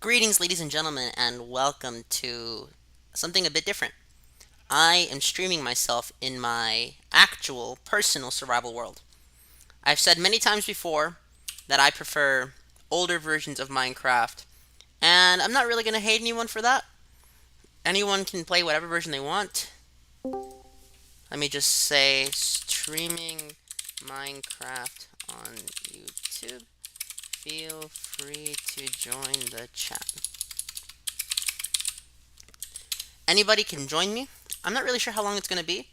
Greetings, ladies and gentlemen, and welcome to something a bit different. I am streaming myself in my actual personal survival world. I've said many times before that I prefer older versions of Minecraft, and I'm not really going to hate anyone for that. Anyone can play whatever version they want. Let me just say streaming Minecraft on YouTube. Feel free to join the chat. Anybody can join me. I'm not really sure how long it's going to be,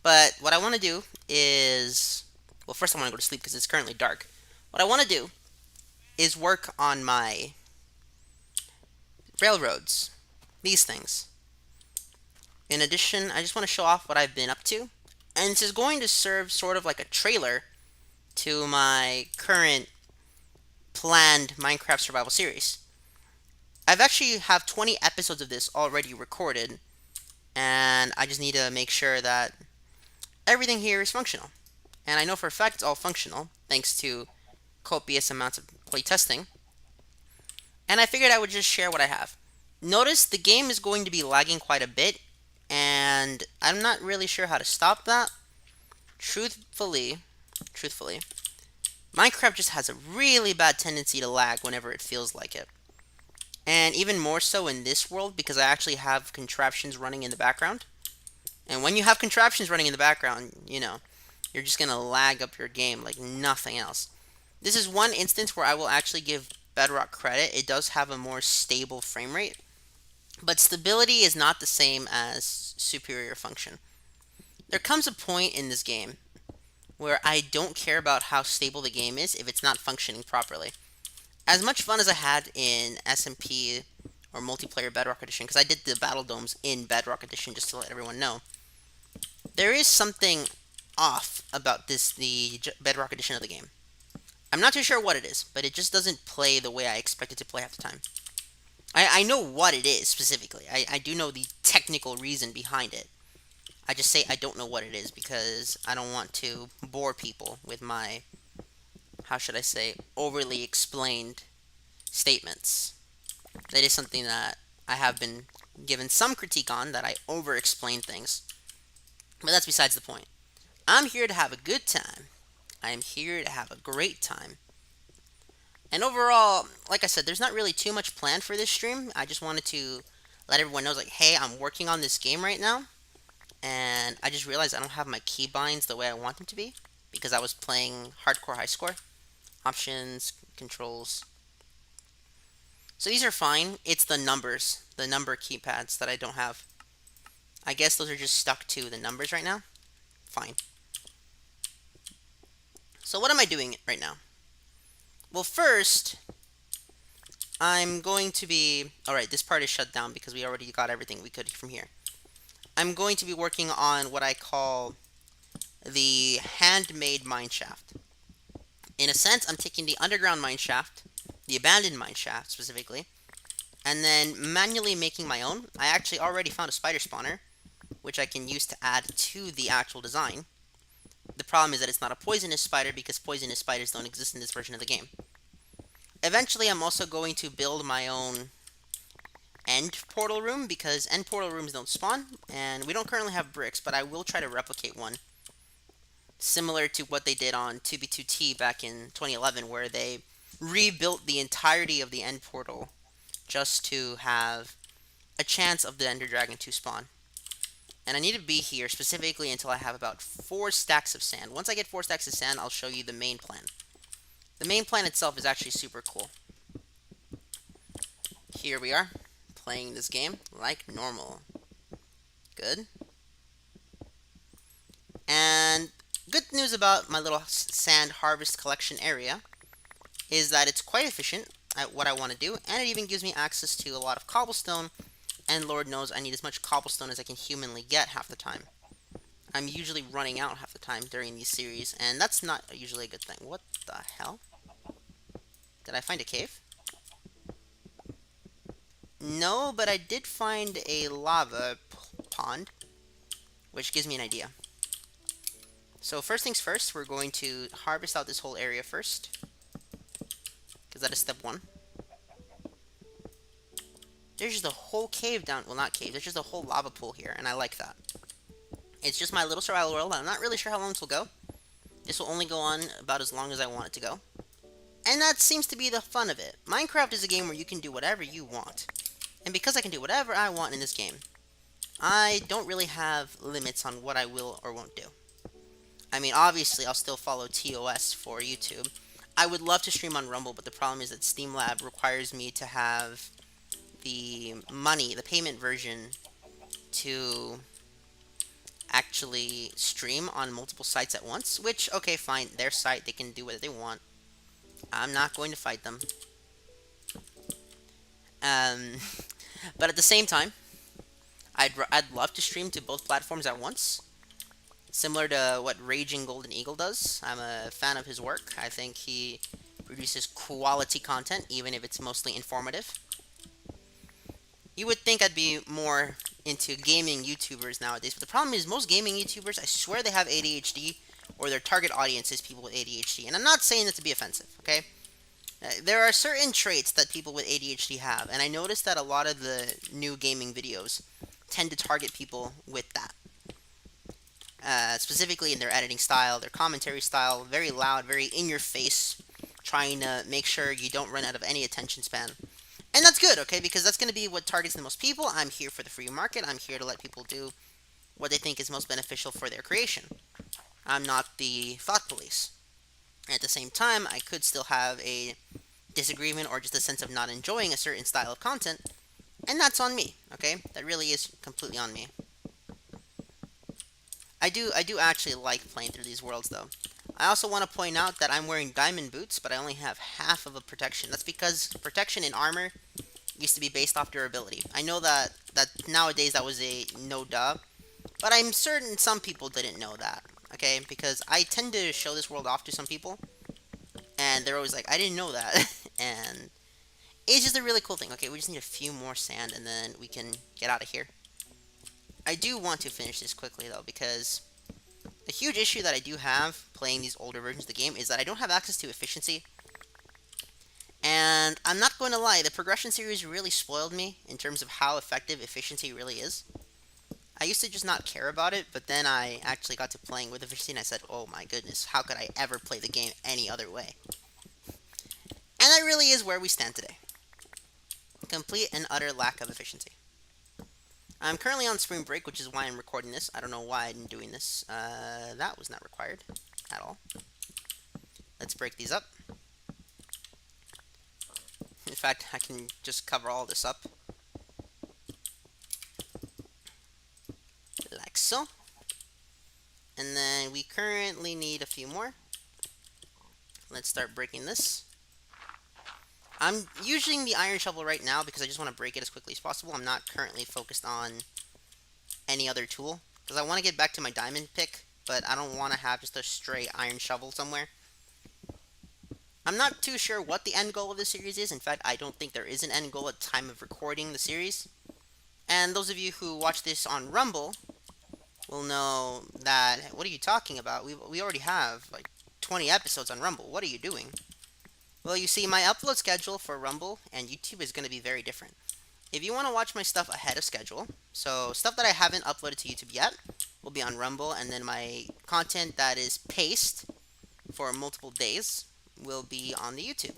but what I want to do is, well, first I want to go to sleep because it's currently dark. What I want to do is work on my railroads, these things. In addition, I just want to show off what I've been up to, and this is going to serve sort of like a trailer to my current planned Minecraft survival series. I've actually have 20 episodes of this already recorded, and I just need to make sure that everything here is functional. And I know for a fact it's all functional, thanks to copious amounts of playtesting. And I figured I would just share what I have. Notice the game is going to be lagging quite a bit, and I'm not really sure how to stop that. Truthfully, Minecraft just has a really bad tendency to lag whenever it feels like it. And even more so in this world because I actually have contraptions running in the background. And when you have contraptions running in the background, you're just going to lag up your game like nothing else. This is one instance where I will actually give Bedrock credit. It does have a more stable frame rate, but stability is not the same as superior function. There comes a point in this game where I don't care about how stable the game is if it's not functioning properly. As much fun as I had in SMP or multiplayer Bedrock Edition, because I did the Battle Domes in Bedrock Edition just to let everyone know, there is something off about the Bedrock Edition of the game. I'm not too sure what it is, but it just doesn't play the way I expect it to play half the time. I know what it is specifically. I do know the technical reason behind it. I just say I don't know what it is because I don't want to bore people with my, how should I say, overly explained statements. That is something that I have been given some critique on, that I over-explain things. But that's besides the point. I'm here to have a good time. I am here to have a great time. And overall, like I said, there's not really too much planned for this stream. I just wanted to let everyone know, like, hey, I'm working on this game right now. And I just realized I don't have my keybinds the way I want them to be, because I was playing hardcore high score. Options, controls. So these are fine. It's the numbers, the number keypads that I don't have. I guess those are just stuck to the numbers right now. Fine. So what am I doing right now? Well, first, I'm going to be... Alright, this part is shut down because we already got everything we could from here. I'm going to be working on what I call the handmade mineshaft. In a sense, I'm taking the underground mineshaft, the abandoned mineshaft specifically, and then manually making my own. I actually already found a spider spawner, which I can use to add to the actual design. The problem is that it's not a poisonous spider because poisonous spiders don't exist in this version of the game. Eventually, I'm also going to build my own end portal room because end portal rooms don't spawn, and we don't currently have bricks, but I will try to replicate one. Similar to what they did on 2B2T back in 2011, where they rebuilt the entirety of the end portal just to have a chance of the Ender Dragon to spawn. And I need to be here specifically until I have about 4 stacks of sand. Once I get 4 stacks of sand, I'll show you the main plan. The main plan itself is actually super cool. Here we are, playing this game like normal. Good. And good news about my little sand harvest collection area is that it's quite efficient at what I want to do, and it even gives me access to a lot of cobblestone, and Lord knows I need as much cobblestone as I can humanly get half the time. I'm usually running out half the time during these series, and that's not usually a good thing. What the hell? Did I find a cave? No, but I did find a lava pond, which gives me an idea. So first things first, we're going to harvest out this whole area first, because that is step 1. There's just a whole cave down. Well, not cave. There's just a whole lava pool here, and I like that. It's just my little survival world. I'm not really sure how long this will go. This will only go on about as long as I want it to go. And that seems to be the fun of it. Minecraft is a game where you can do whatever you want. And because I can do whatever I want in this game, I don't really have limits on what I will or won't do. I mean, obviously, I'll still follow TOS for YouTube. I would love to stream on Rumble, but the problem is that Steam Lab requires me to have the money, the payment version, to actually stream on multiple sites at once. Which, okay, fine, their site, they can do what they want. I'm not going to fight them. Um, but at the same time, I'd love to stream to both platforms at once. Similar to what Raging Golden Eagle does. I'm a fan of his work. I think he produces quality content, even if it's mostly informative. You would think I'd be more into gaming YouTubers nowadays, but the problem is most gaming YouTubers, I swear they have ADHD, or their target audience is people with ADHD. And I'm not saying that to be offensive, okay? There are certain traits that people with ADHD have, and I noticed that a lot of the new gaming videos tend to target people with that. Specifically in their editing style, their commentary style, very loud, very in your face, trying to make sure you don't run out of any attention span. And that's good, okay, because that's going to be what targets the most people. I'm here for the free market. I'm here to let people do what they think is most beneficial for their creation. I'm not the thought police. At the same time, I could still have a disagreement or just a sense of not enjoying a certain style of content, and that's on me, okay? That really is completely on me. I do actually like playing through these worlds, though. I also want to point out that I'm wearing diamond boots, but I only have half of a protection. That's because protection in armor used to be based off durability. I know that nowadays that was a no duh, but I'm certain some people didn't know that, okay? Because I tend to show this world off to some people, and they're always like, I didn't know that. And it's just a really cool thing. Okay, we just need a few more sand, and then we can get out of here. I do want to finish this quickly, though, because the huge issue that I do have playing these older versions of the game is that I don't have access to efficiency. And I'm not going to lie, the progression series really spoiled me in terms of how effective efficiency really is. I used to just not care about it, but then I actually got to playing with efficiency and I said, oh my goodness, how could I ever play the game any other way? And that really is where we stand today. Complete and utter lack of efficiency. I'm currently on spring break, which is why I'm recording this. I don't know why I'm doing this. That was not required at all. Let's break these up. In fact, I can just cover all this up. Like so. And then we currently need a few more. Let's start breaking this. I'm using the iron shovel right now because I just want to break it as quickly as possible. I'm not currently focused on any other tool because I want to get back to my diamond pick, but I don't want to have just a stray iron shovel somewhere. I'm not too sure what the end goal of the series is. In fact, I don't think there is an end goal at the time of recording the series. And those of you who watch this on Rumble will know that, what are you talking about? We already have like 20 episodes on Rumble. What are you doing? Well, you see, my upload schedule for Rumble and YouTube is going to be very different. If you want to watch my stuff ahead of schedule, so stuff that I haven't uploaded to YouTube yet will be on Rumble, and then my content that is paced for multiple days will be on the YouTube.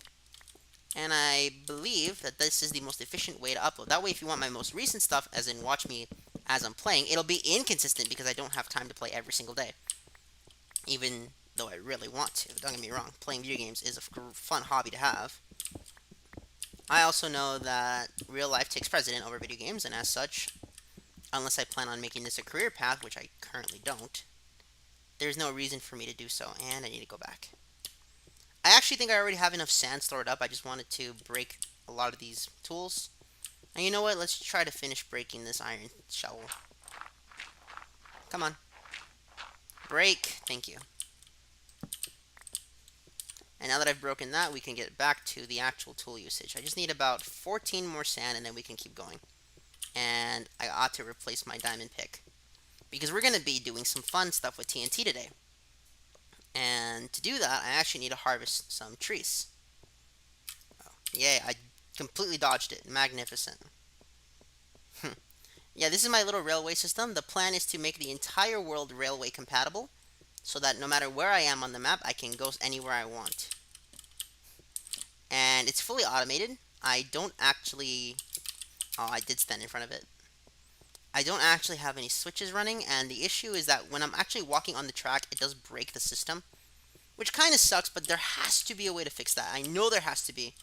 And I believe that this is the most efficient way to upload. That way, if you want my most recent stuff, as in watch me as I'm playing, it'll be inconsistent because I don't have time to play every single day. Even though I really want to. Don't get me wrong, playing video games is a fun hobby to have. I also know that real life takes precedent over video games, and as such, unless I plan on making this a career path, which I currently don't, there's no reason for me to do so, and I need to go back. I actually think I already have enough sand stored up. I just wanted to break a lot of these tools. And you know what? Let's try to finish breaking this iron shovel. Come on. Break. Thank you. And now that I've broken that, we can get back to the actual tool usage. I just need about 14 more sand, and then we can keep going. And I ought to replace my diamond pick, because we're going to be doing some fun stuff with TNT today. And to do that, I actually need to harvest some trees. Oh, yay, I completely dodged it. Magnificent. Yeah, this is my little railway system. The plan is to make the entire world railway compatible, so that no matter where I am on the map, I can go anywhere I want. And it's fully automated. I don't actually... Oh, I did stand in front of it. I don't actually have any switches running, and the issue is that when I'm actually walking on the track, it does break the system, which kind of sucks, but there has to be a way to fix that. I know there has to be.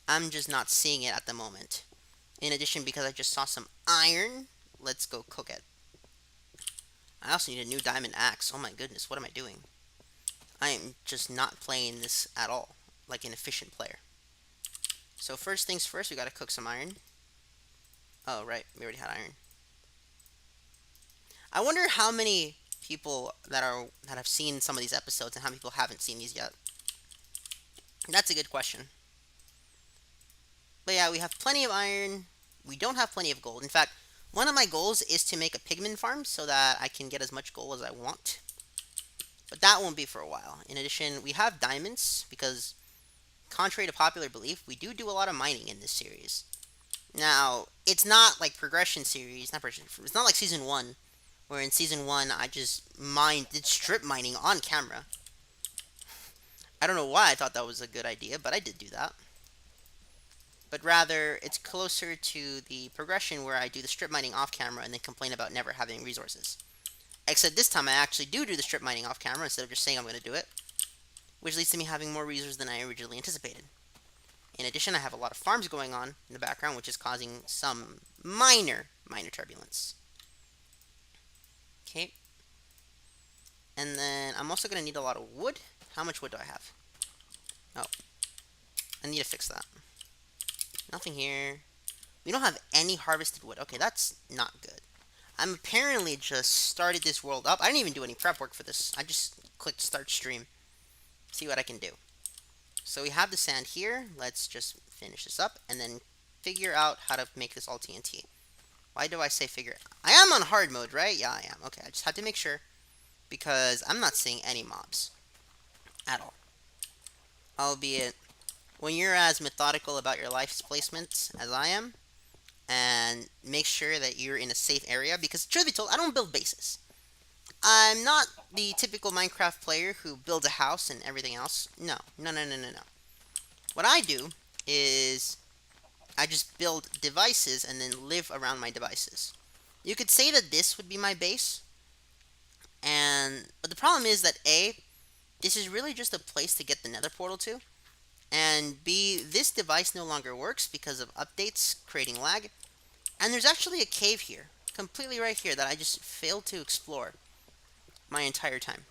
I'm just not seeing it at the moment. In addition, because I just saw some iron, let's go cook it. I also need a new diamond axe. Oh my goodness, what am I doing? I am just not playing this at all, like an efficient player. So first things first, we gotta cook some iron. Oh, right, we already had iron. I wonder how many people that have seen some of these episodes and how many people haven't seen these yet. That's a good question. But yeah, we have plenty of iron. We don't have plenty of gold. In fact, one of my goals is to make a pigment farm so that I can get as much gold as I want. But that won't be for a while. In addition, we have diamonds because, contrary to popular belief, we do a lot of mining in this series. Now, it's not like progression series, it's not like season 1, where in season 1 I just did strip mining on camera. I don't know why I thought that was a good idea, but I did do that. But rather, it's closer to the progression where I do the strip mining off camera and then complain about never having resources. Except this time I actually do the strip mining off camera instead of just saying I'm going to do it, which leads to me having more resources than I originally anticipated. In addition, I have a lot of farms going on in the background, which is causing some minor turbulence. Okay. And then I'm also going to need a lot of wood. How much wood do I have? Oh. I need to fix that. Nothing here. We don't have any harvested wood. Okay, that's not good. I'm apparently just started this world up. I didn't even do any prep work for this. I just clicked start stream. See what I can do. So we have the sand here. Let's just finish this up and then figure out how to make this all TNT. Why do I say figure? I am on hard mode, right? Yeah, I am. Okay, I just had to make sure because I'm not seeing any mobs at all. Albeit, when you're as methodical about your life's placements as I am, and make sure that you're in a safe area, because truth be told, I don't build bases. I'm not the typical Minecraft player who builds a house and everything else. No. What I do is I just build devices and then live around my devices. You could say that this would be my base, but the problem is that A, this is really just a place to get the nether portal to, and B, this device no longer works because of updates creating lag, and there's actually a cave here, completely right here, that I just failed to explore my entire time.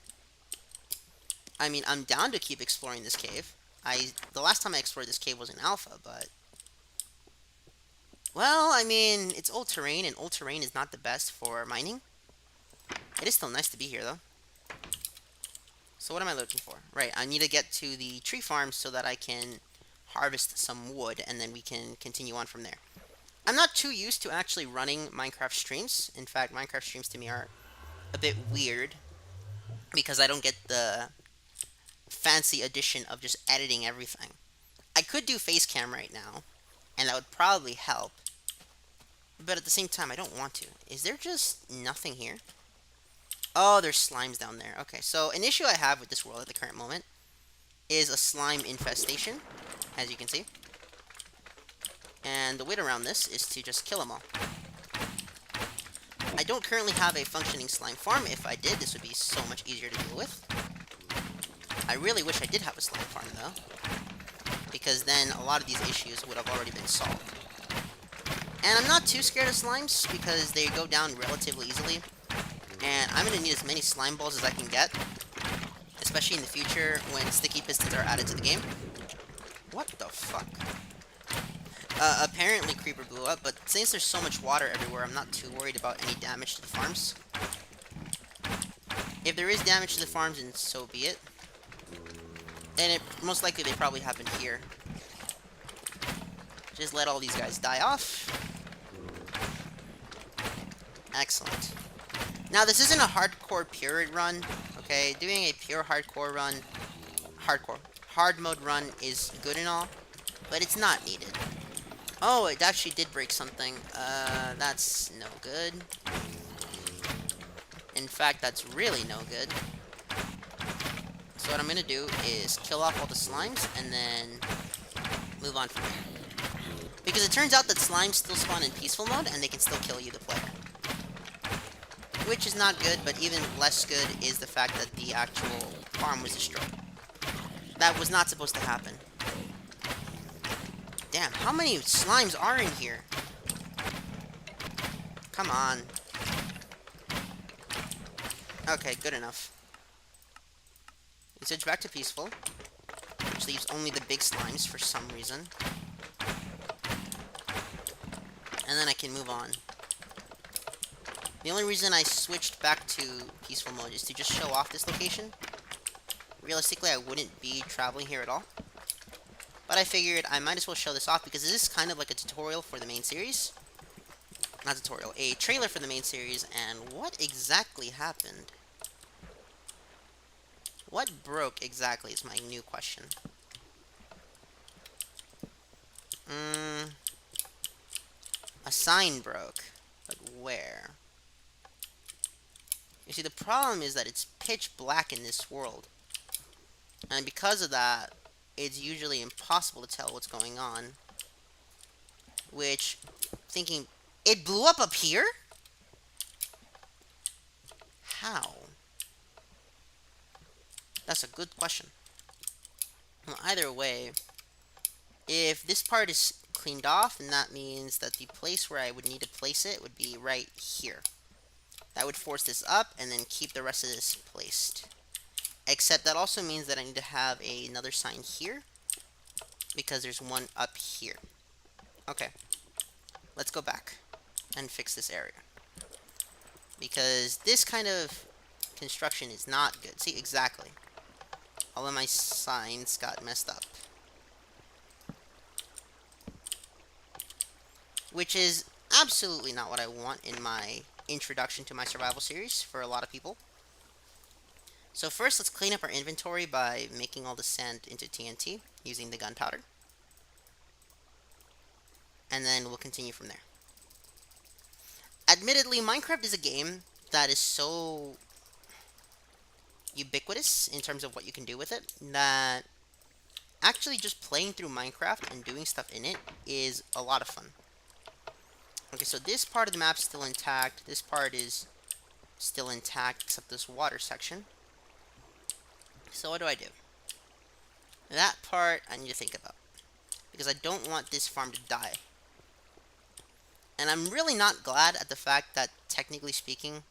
I mean, I'm down to keep exploring this cave. The last time I explored this cave was in alpha, but... Well, I mean, it's old terrain, and old terrain is not the best for mining. It is still nice to be here, though. So what am I looking for? Right, I need to get to the tree farm so that I can harvest some wood, and then we can continue on from there. I'm not too used to actually running Minecraft streams. In fact, Minecraft streams to me are a bit weird, because I don't get the fancy addition of just editing everything. I could do face cam right now, and that would probably help. But at the same time, I don't want to. Is there just nothing here? Oh, there's slimes down there. Okay, so an issue I have with this world at the current moment is a slime infestation, as you can see. And the way around this is to just kill them all. I don't currently have a functioning slime farm. If I did, this would be so much easier to deal with. I really wish I did have a slime farm, though, because then a lot of these issues would have already been solved. And I'm not too scared of slimes, because they go down relatively easily. And I'm going to need as many slime balls as I can get, especially in the future when sticky pistons are added to the game. What the fuck? Apparently creeper blew up, but since there's so much water everywhere, I'm not too worried about any damage to the farms. If there is damage to the farms, then so be it. And most likely they probably happen here. Just let all these guys die off. Excellent. Now, this isn't a hardcore pure run, okay? Doing a pure hardcore run, hard mode run is good and all, but it's not needed. Oh, it actually did break something. That's no good. In fact, that's really no good. So what I'm gonna do is kill off all the slimes and then move on from there. Because it turns out that slimes still spawn in peaceful mode and they can still kill you, the player. Which is not good, but even less good is the fact that the actual farm was destroyed. That was not supposed to happen. Damn, how many slimes are in here? Come on. Okay, good enough. We switch back to peaceful, which leaves only the big slimes for some reason. And then I can move on. The only reason I switched back to peaceful mode is to just show off this location. Realistically, I wouldn't be traveling here at all. But I figured I might as well show this off because this is kind of like a tutorial for the main series. Not tutorial, a trailer for the main series. And what exactly happened? What broke exactly is my new question. A sign broke. But where? You see, the problem is that it's pitch black in this world. And because of that, it's usually impossible to tell what's going on. Which, thinking, it blew up here? How? That's a good question. Well, either way, if this part is cleaned off, then that means that the place where I would need to place it would be right here. That would force this up and then keep the rest of this placed. Except that also means that I need to have another sign here, because there's one up here. Okay, let's go back and fix this area. Because this kind of construction is not good. See, exactly. All of my signs got messed up. Which is absolutely not what I want in my introduction to my survival series for a lot of people. So first, let's clean up our inventory by making all the sand into TNT using the gunpowder. And then we'll continue from there. Admittedly, Minecraft is a game that is so ubiquitous in terms of what you can do with it that actually just playing through Minecraft and doing stuff in it is a lot of fun. Okay, so this part of the map is still intact. This part is still intact except this water section. So what do I do? That part I need to think about, because I don't want this farm to die. And I'm really not glad at the fact that, technically speaking,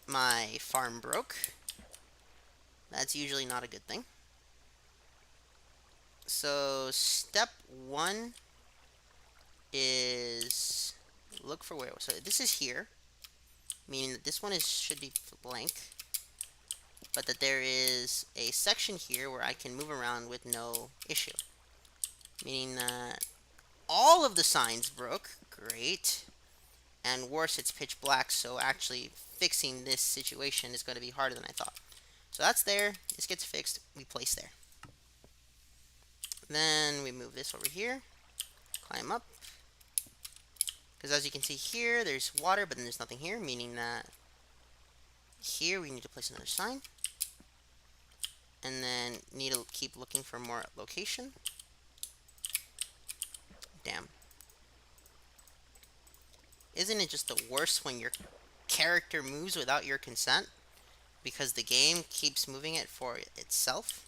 my farm broke. That's usually not a good thing. So step one is look for where. So this is here, meaning that this one should be blank, but that there is a section here where I can move around with no issue. Meaning that all of the signs broke. Great. And worse, it's pitch black, so actually fixing this situation is going to be harder than I thought. So that's there. This gets fixed. We place there. Then we move this over here. Climb up. Because as you can see here, there's water, but then there's nothing here, meaning that here we need to place another sign. And then need to keep looking for more location. Damn. Isn't it just the worst when your character moves without your consent? Because the game keeps moving it for itself.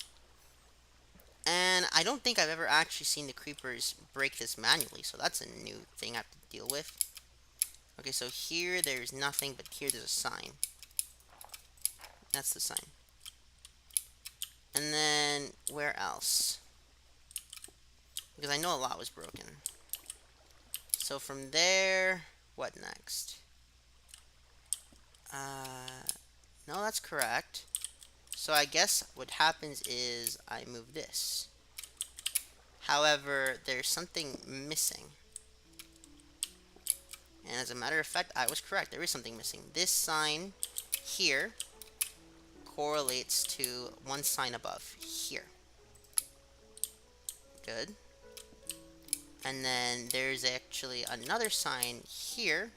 And I don't think I've ever actually seen the creepers break this manually, so that's a new thing I have to deal with. Okay, so here there's nothing, but here there's a sign. That's the sign. And then, where else? Because I know a lot was broken. So from there, what next? No, that's correct. So I guess what happens is I move this. However, there's something missing. And as a matter of fact, I was correct. There is something missing. This sign here correlates to one sign above here. Good. And then there's actually another sign here,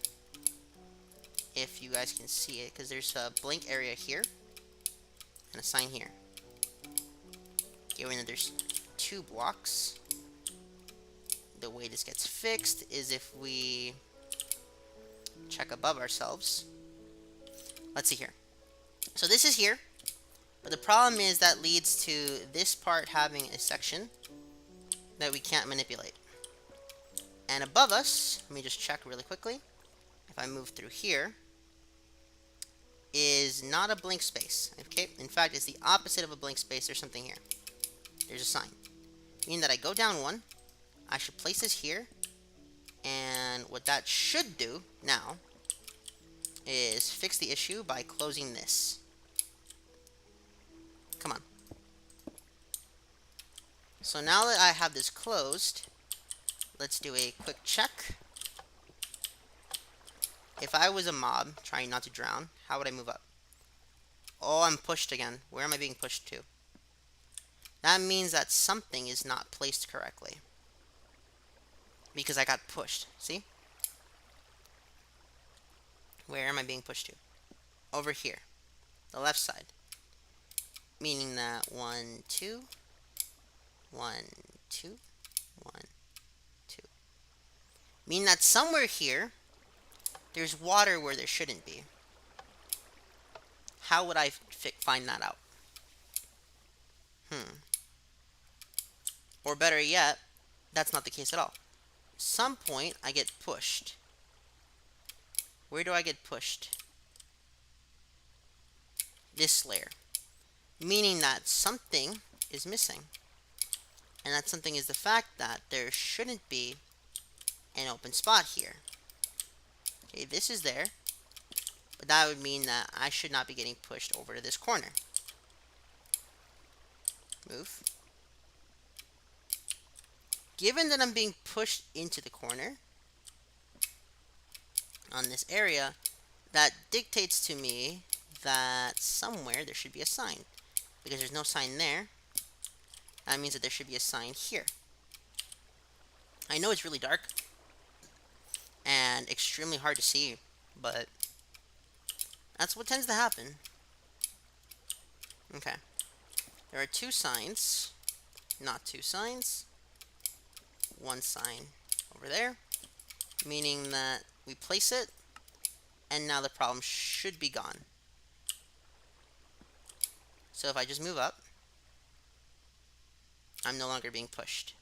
if you guys can see it, because there's a blank area here and a sign here. Given that there's 2 blocks, the way this gets fixed is if we check above ourselves. Let's see here. So this is here, but the problem is that leads to this part having a section that we can't manipulate. And above us, let me just check really quickly. If I move through here, is not a blank space. Okay, in fact, it's the opposite of a blank space. There's something here. There's a sign. Meaning that I go down 1. I should place this here. And what that should do now is fix the issue by closing this. Come on. So now that I have this closed, let's do a quick check. If I was a mob trying not to drown, how would I move up? Oh, I'm pushed again. Where am I being pushed to? That means that something is not placed correctly. Because I got pushed. See? Where am I being pushed to? Over here. The left side. Meaning that 1, 2, 1, 2, 1, 2. Meaning that somewhere here, there's water where there shouldn't be. How would I find that out? Or better yet, that's not the case at all. Some point, I get pushed. Where do I get pushed? This layer. Meaning that something is missing. And that something is the fact that there shouldn't be an open spot here. Okay, this is there. But that would mean that I should not be getting pushed over to this corner. Move. Given that I'm being pushed into the corner on this area, that dictates to me that somewhere there should be a sign. Because there's no sign there, that means that there should be a sign here. I know it's really dark and extremely hard to see, but that's what tends to happen. Okay. There are 2 signs, not 2 signs. 1 sign over there, meaning that we place it, and now the problem should be gone. So if I just move up, I'm no longer being pushed.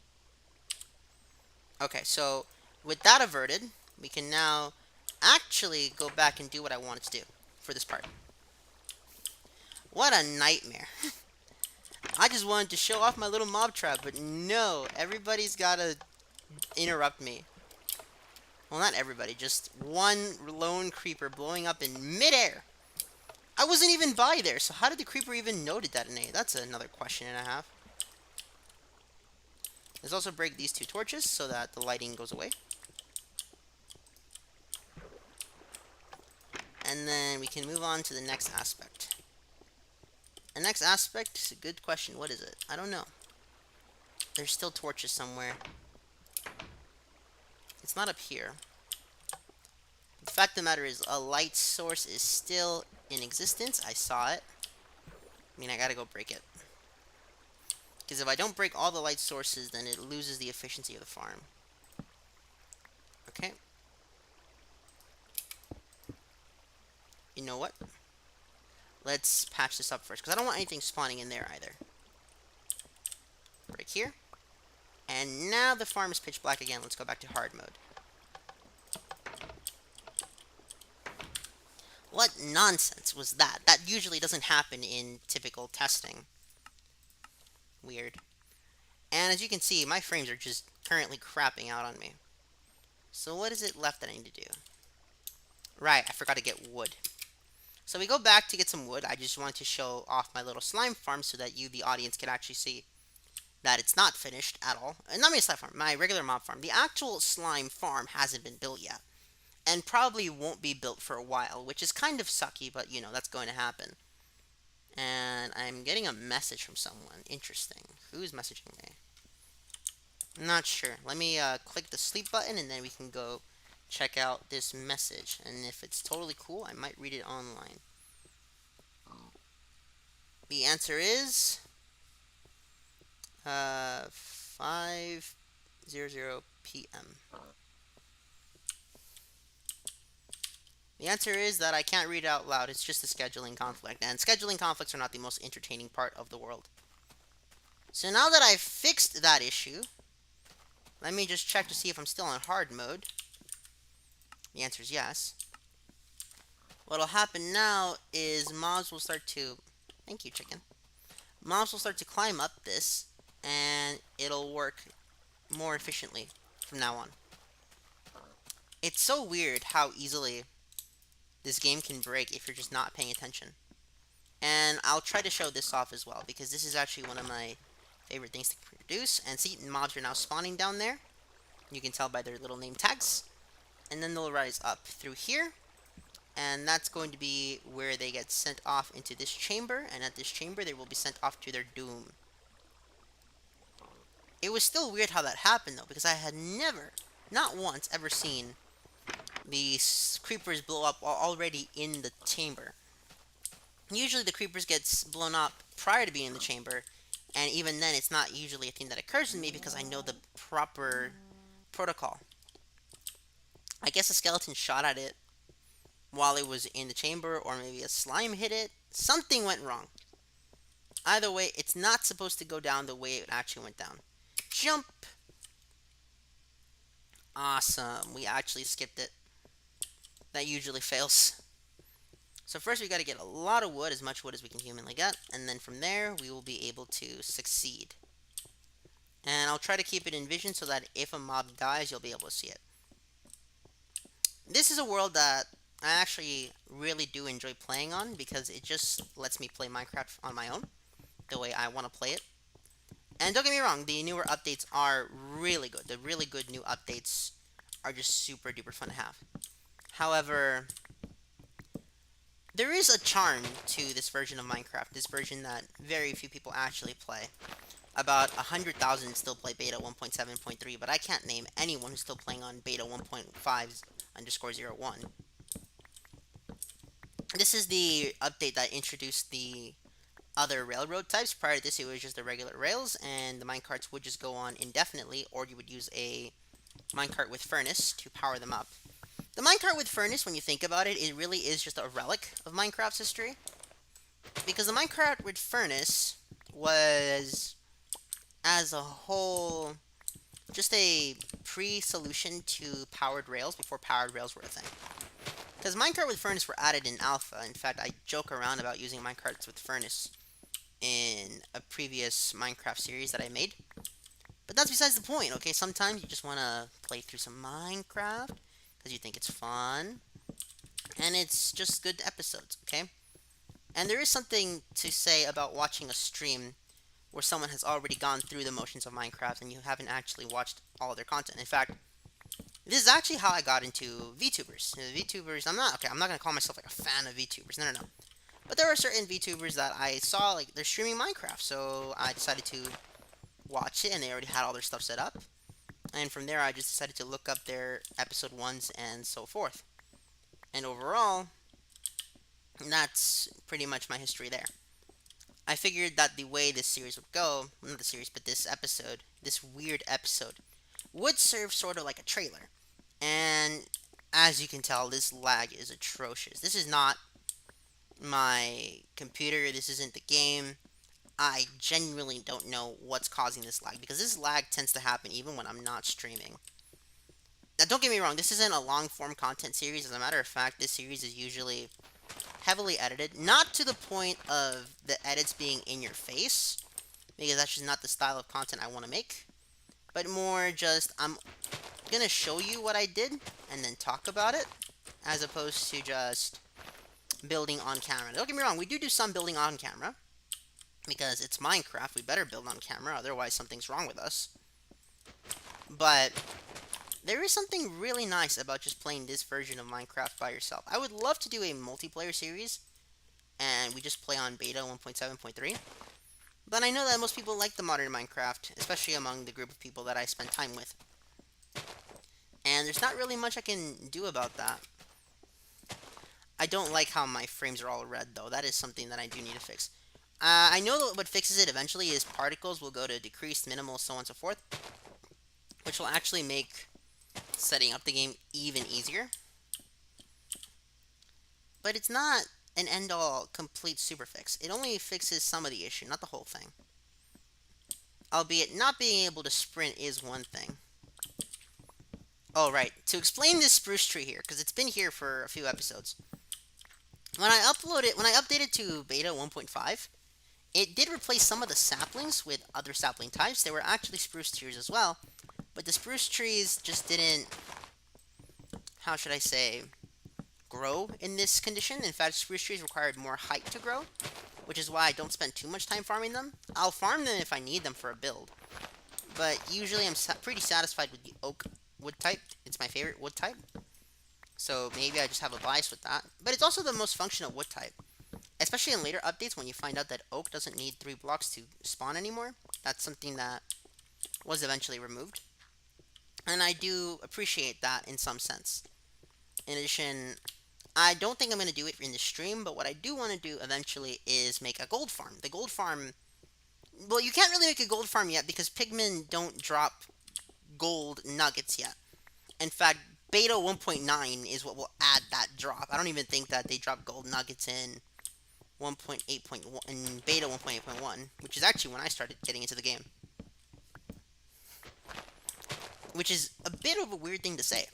Okay, so with that averted, we can now actually go back and do what I wanted to do for this part. What a nightmare. I just wanted to show off my little mob trap, but no, everybody's gotta interrupt me. Well, not everybody, just one lone creeper blowing up in midair. I wasn't even by there, so how did the creeper even know to detonate? That's another question and a half. Let's also break these 2 torches so that the lighting goes away. And then we can move on to the next aspect. The next aspect is a good question. What is it? I don't know. There's still torches somewhere. It's not up here. The fact of the matter is, a light source is still in existence. I saw it. I mean, I gotta go break it. Because if I don't break all the light sources, then it loses the efficiency of the farm. Okay. You know what? Let's patch this up first, because I don't want anything spawning in there either. Break here. And now the farm is pitch black again. Let's go back to hard mode. What nonsense was that? That usually doesn't happen in typical testing. Weird. And as you can see, my frames are just currently crapping out on me. So what is it left that I need to do? Right, I forgot to get wood. So we go back to get some wood. I just wanted to show off my little slime farm so that you, the audience, can actually see that it's not finished at all. And not my slime farm, my regular mob farm. The actual slime farm hasn't been built yet. And probably won't be built for a while, which is kind of sucky, but you know, that's going to happen. And I'm getting a message from someone. Interesting. Who's messaging me? Not sure. Let me click the sleep button and then we can go check out this message. And if it's totally cool, I might read it online. The answer is 5:00 p.m. The answer is that I can't read it out loud. It's just a scheduling conflict. And scheduling conflicts are not the most entertaining part of the world. So now that I've fixed that issue, let me just check to see if I'm still on hard mode. The answer is yes. What'll happen now is mobs will start to... Thank you, chicken. Mobs will start to climb up this, and it'll work more efficiently from now on. It's so weird how easily this game can break if you're just not paying attention. And I'll try to show this off as well, because this is actually one of my favorite things to produce. And see, mobs are now spawning down there. You can tell by their little name tags. And then they'll rise up through here. And that's going to be where they get sent off into this chamber. And at this chamber, they will be sent off to their doom. It was still weird how that happened, though, because I had never, not once, ever seen these creepers blow up while already in the chamber. Usually the creepers gets blown up prior to being in the chamber, and even then it's not usually a thing that occurs to me because I know the proper protocol. I guess a skeleton shot at it while it was in the chamber, or maybe a slime hit it. Something went wrong. Either way, it's not supposed to go down the way it actually went down. Jump! Awesome. We actually skipped it. That usually fails. So first we got to get a lot of wood, as much wood as we can humanly get, and then from there we will be able to succeed. And I'll try to keep it in vision so that if a mob dies, you'll be able to see it. This is a world that I actually really do enjoy playing on because it just lets me play Minecraft on my own, the way I want to play it. And don't get me wrong, the newer updates are really good. The really good new updates are just super duper fun to have. However, there is a charm to this version of Minecraft, this version that very few people actually play. About 100,000 still play beta 1.7.3, but I can't name anyone who's still playing on beta 1.5_01. This is the update that introduced the other railroad types. Prior to this, it was just the regular rails, and the minecarts would just go on indefinitely, or you would use a minecart with furnace to power them up. The minecart with furnace, when you think about it, it really is just a relic of Minecraft's history. Because the minecart with furnace was, as a whole, just a pre-solution to powered rails before powered rails were a thing. Because minecart with furnace were added in alpha. In fact, I joke around about using minecarts with furnace in a previous Minecraft series that I made. But that's besides the point, okay? Sometimes you just want to play through some Minecraft because you think it's fun. And it's just good episodes, okay? And there is something to say about watching a stream where someone has already gone through the motions of Minecraft and you haven't actually watched all of their content. In fact, this is actually how I got into VTubers. VTubers, I'm not gonna call myself like a fan of VTubers. No. But there are certain VTubers that I saw, like, they're streaming Minecraft, so I decided to watch it, and they already had all their stuff set up. And from there, I just decided to look up their episode 1s and so forth. And overall, that's pretty much my history there. I figured that the way this series would go, not the series, but this episode, this weird episode, would serve sort of like a trailer. And as you can tell, this lag is atrocious. This is not my computer, this isn't the game. I genuinely don't know what's causing this lag, because this lag tends to happen even when I'm not streaming. Now, don't get me wrong, this isn't a long-form content series. As a matter of fact, this series is usually heavily edited. Not to the point of the edits being in your face, because that's just not the style of content I want to make. But more just, I'm going to show you what I did, and then talk about it, as opposed to just building on camera. Don't get me wrong, we do some building on camera, because it's Minecraft. We better build on camera, otherwise something's wrong with us. But there is something really nice about just playing this version of Minecraft by yourself. I would love to do a multiplayer series, and we just play on beta 1.7.3. But I know that most people like the modern Minecraft, especially among the group of people that I spend time with. And there's not really much I can do about that. I don't like how my frames are all red, though. That is something that I do need to fix. I know that what fixes it eventually is particles will go to decreased, minimal, so on and so forth, which will actually make setting up the game even easier. But it's not an end-all complete super fix. It only fixes some of the issue, not the whole thing. Albeit, not being able to sprint is one thing. Oh, right. To explain this spruce tree here, because it's been here for a few episodes. When I updated to beta 1.5, it did replace some of the saplings with other sapling types. They were actually spruce trees as well, but the spruce trees just didn't, how should I say, grow in this condition. In fact, spruce trees required more height to grow, which is why I don't spend too much time farming them. I'll farm them if I need them for a build, but usually I'm pretty satisfied with the oak wood type. It's my favorite wood type, so maybe I just have a bias with that. But it's also the most functional wood type, especially in later updates when you find out that oak doesn't need 3 blocks to spawn anymore. That's something that was eventually removed, and I do appreciate that in some sense. In addition, I don't think I'm going to do it in the stream, but what I do want to do eventually is make a gold farm. The gold farm, well, you can't really make a gold farm yet because pigmen don't drop gold nuggets yet. In fact, beta 1.9 is what will add that drop. I don't even think that they drop gold nuggets in 1.8.1 in beta 1.8.1, which is actually when I started getting into the game. Which is a bit of a weird thing to say.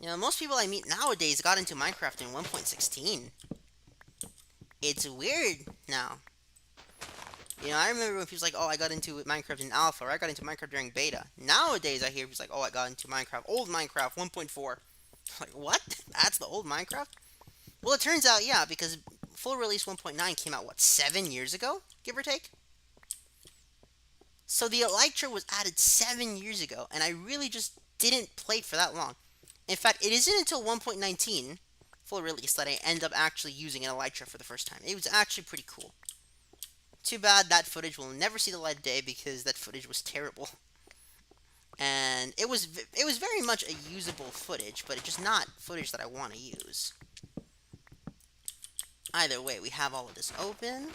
You know, most people I meet nowadays got into Minecraft in 1.16. It's weird now. You know, I remember when people's like, oh, I got into Minecraft in alpha, or I got into Minecraft during beta. Nowadays, I hear people's like, oh, I got into Minecraft, old Minecraft 1.4. Like, what? That's the old Minecraft? Well, it turns out, yeah, because full release 1.9 came out, what, 7 years ago? Give or take? So the Elytra was added 7 years ago, and I really just didn't play for that long. In fact, it isn't until 1.19, full release, that I end up actually using an Elytra for the first time. It was actually pretty cool. Too bad that footage will never see the light of day because that footage was terrible. And it was very much a usable footage, but it's just not footage that I want to use. Either way, we have all of this open.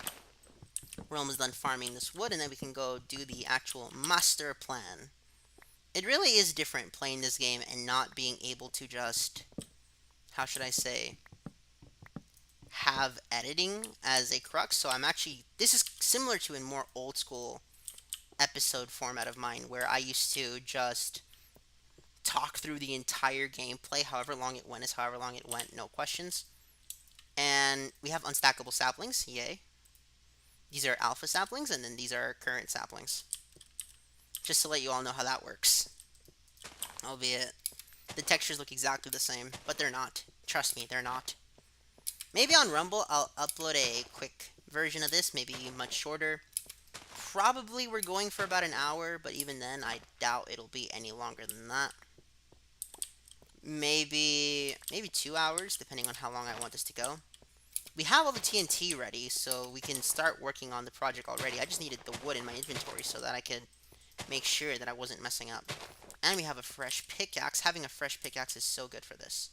We're almost done farming this wood, and then we can go do the actual master plan. It really is different playing this game and not being able to just, how should I say, have editing as a crux. So this is similar to a more old school episode format of mine where I used to just talk through the entire gameplay, however long it went is however long it went, no questions. And we have unstackable saplings, yay. These are alpha saplings, and then these are current saplings. Just to let you all know how that works. Albeit, the textures look exactly the same, but they're not. Trust me, they're not. Maybe on Rumble, I'll upload a quick version of this, maybe much shorter. Probably we're going for about an hour, but even then, I doubt it'll be any longer than that. Maybe 2 hours, depending on how long I want this to go. We have all the TNT ready, so we can start working on the project already. I just needed the wood in my inventory so that I could make sure that I wasn't messing up. And we have a fresh pickaxe. Having a fresh pickaxe is so good for this.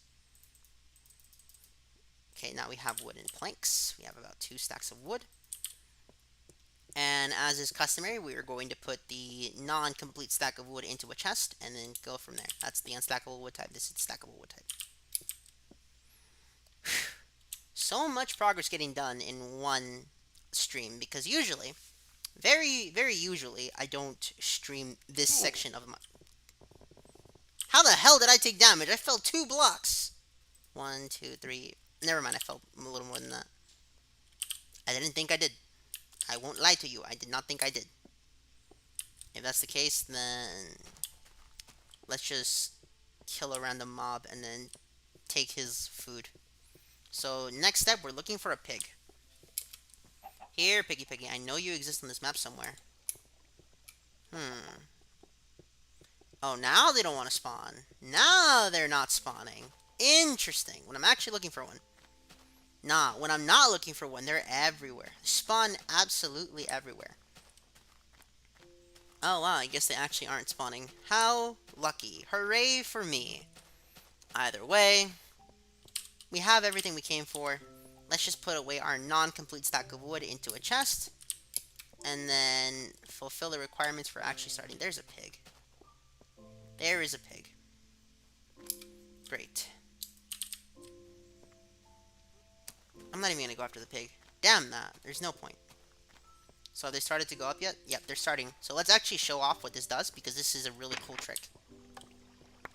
Okay, now we have wooden planks. We have about 2 stacks of wood. And as is customary, we are going to put the non-complete stack of wood into a chest and then go from there. That's the unstackable wood type. This is the stackable wood type. So much progress getting done in one stream because usually, very, very usually, I don't stream this section of my... How the hell did I take damage? I fell 2 blocks. 1, 2, 3... Never mind, I fell a little more than that. I didn't think I did. I won't lie to you, I did not think I did. If that's the case, then... let's just kill a random mob and then take his food. So, next step, we're looking for a pig. Here, piggy piggy, I know you exist on this map somewhere. Oh, now they don't want to spawn. Now they're not spawning. Interesting, when I'm actually looking for one. Nah, when I'm not looking for one, they're everywhere. Spawn absolutely everywhere. Oh wow, I guess they actually aren't spawning. How lucky. Hooray for me. Either way, we have everything we came for. Let's just put away our non-complete stack of wood into a chest. And then fulfill the requirements for actually starting. There's a pig. There is a pig. Great. I'm not even going to go after the pig. Damn that. There's no point. So they started to go up yet? Yep, they're starting. So let's actually show off what this does, because this is a really cool trick.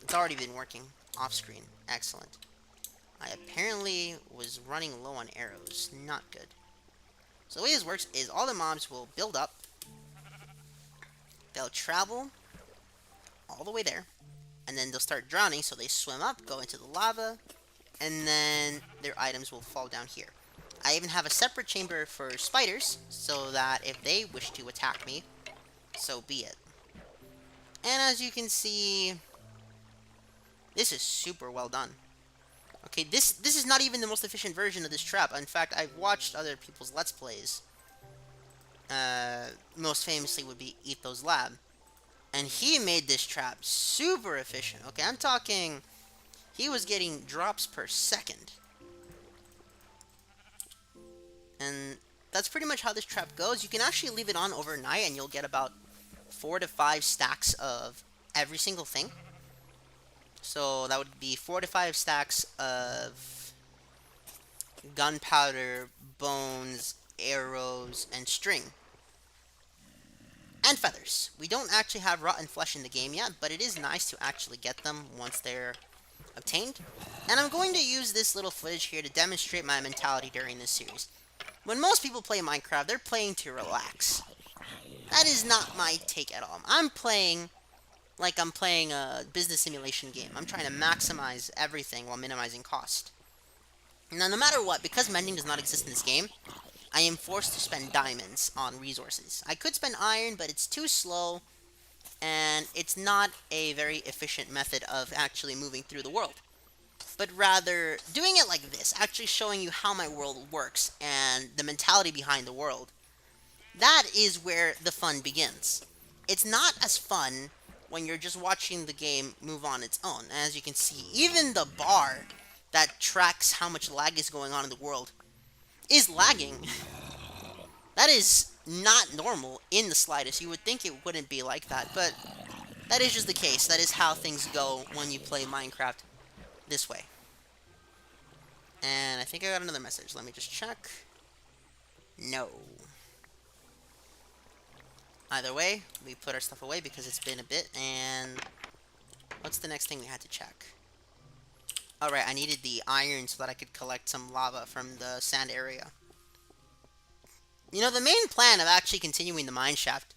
It's already been working off screen. Excellent. I apparently was running low on arrows. Not good. So the way this works is all the mobs will build up. They'll travel all the way there. And then they'll start drowning, so they swim up, go into the lava, and then their items will fall down here. I even have a separate chamber for spiders, so that if they wish to attack me, so be it. And as you can see, this is super well done. Okay, this is not even the most efficient version of this trap. In fact, I've watched other people's Let's Plays. Most famously would be Etho's Lab. And he made this trap super efficient. Okay, I'm talking... He was getting drops per second. And that's pretty much how this trap goes. You can actually leave it on overnight and you'll get about 4 to 5 stacks of every single thing. So that would be 4 to 5 stacks of gunpowder, bones, arrows, and string. And feathers. We don't actually have rotten flesh in the game yet, but it is nice to actually get them once they're obtained. And I'm going to use this little footage here to demonstrate my mentality during this series. When most people play Minecraft, they're playing to relax. That is not my take at all. I'm playing like I'm playing a business simulation game. I'm trying to maximize everything while minimizing cost. Now, no matter what, because mending does not exist in this game, I am forced to spend diamonds on resources. I could spend iron, but it's too slow, and it's not a very efficient method of actually moving through the world. But rather, doing it like this, actually showing you how my world works, and the mentality behind the world, that is where the fun begins. It's not as fun when you're just watching the game move on its own. As you can see, even the bar that tracks how much lag is going on in the world is lagging. That is not normal in the slightest. You would think it wouldn't be like that, but that is just the case. That is how things go when you play Minecraft this way. And I think I got another message. Let me just check. No. Either way, we put our stuff away because it's been a bit, and what's the next thing we had to check? Alright, I needed the iron so that I could collect some lava from the sand area. You know, the main plan of actually continuing the mine shaft,